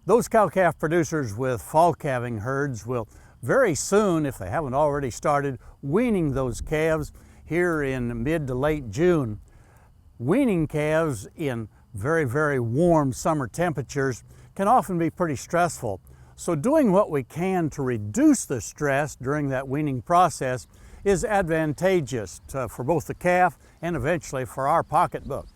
Those cow-calf producers with fall calving herds will very soon, if they haven't already started, weaning those calves here in mid to late June. Weaning calves in very, very warm summer temperatures can often be pretty stressful. So doing what we can to reduce the stress during that weaning process is advantageous for both the calf and eventually for our pocketbook.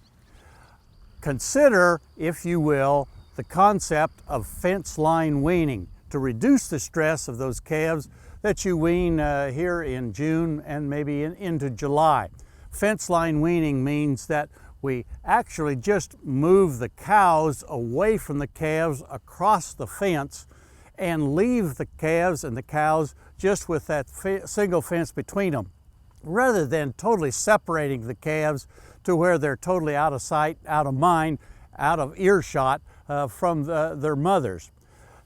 Consider, if you will, the concept of fence line weaning to reduce the stress of those calves that you wean here in June and maybe into July. Fence line weaning means that we actually just move the cows away from the calves across the fence and leave the calves and the cows just with that single fence between them, rather than totally separating the calves to where they're totally out of sight, out of mind, out of earshot from their mothers.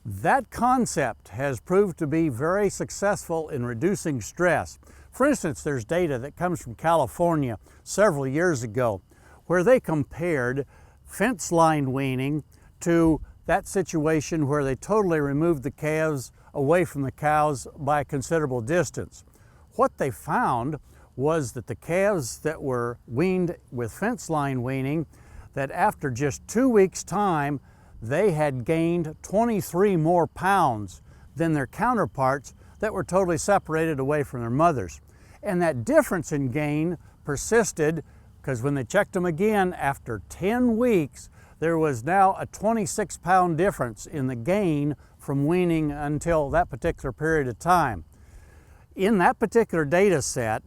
That concept has proved to be very successful in reducing stress. For instance, there's data that comes from California several years ago where they compared fence line weaning to that situation where they totally removed the calves away from the cows by a considerable distance. What they found was that the calves that were weaned with fence line weaning, that after just 2 weeks' time, they had gained 23 more pounds than their counterparts that were totally separated away from their mothers. And that difference in gain persisted because when they checked them again after 10 weeks, there was now a 26-pound difference in the gain from weaning until that particular period of time. In that particular data set,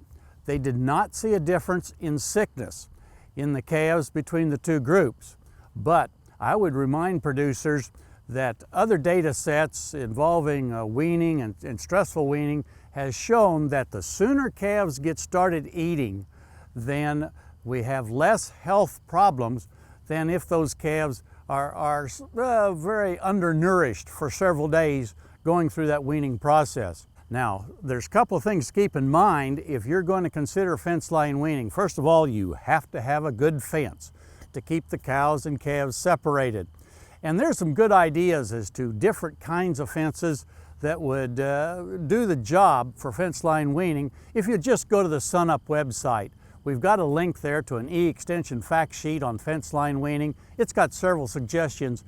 they did not see a difference in sickness in the calves between the two groups. But I would remind producers that other data sets involving weaning and stressful weaning has shown that the sooner calves get started eating, then we have less health problems than if those calves are very undernourished for several days going through that weaning process. Now, there's a couple of things to keep in mind if you're going to consider fence line weaning. First of all, you have to have a good fence to keep the cows and calves separated. And there's some good ideas as to different kinds of fences that would do the job for fence line weaning if you just go to the SunUp website. We've got a link there to an e-extension fact sheet on fence line weaning. It's got several suggestions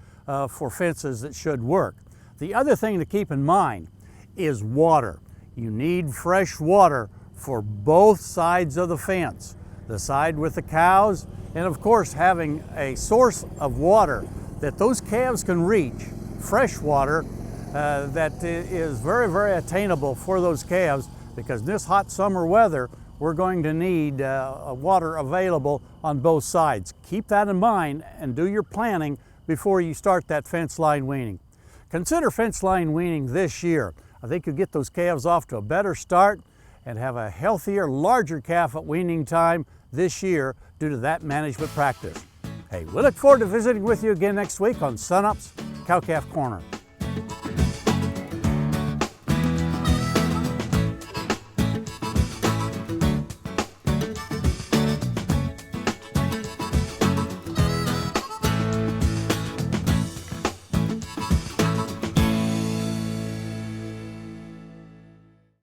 for fences that should work. The other thing to keep in mind is water. You need fresh water for both sides of the fence, the side with the cows, and of course having a source of water that those calves can reach, fresh water that is very, very attainable for those calves, because in this hot summer weather, we're going to need water available on both sides. Keep that in mind and do your planning before you start that fence line weaning. Consider fence line weaning this year. I think you'll get those calves off to a better start and have a healthier, larger calf at weaning time this year due to that management practice. Hey, we look forward to visiting with you again next week on SunUp's Cow-Calf Corner.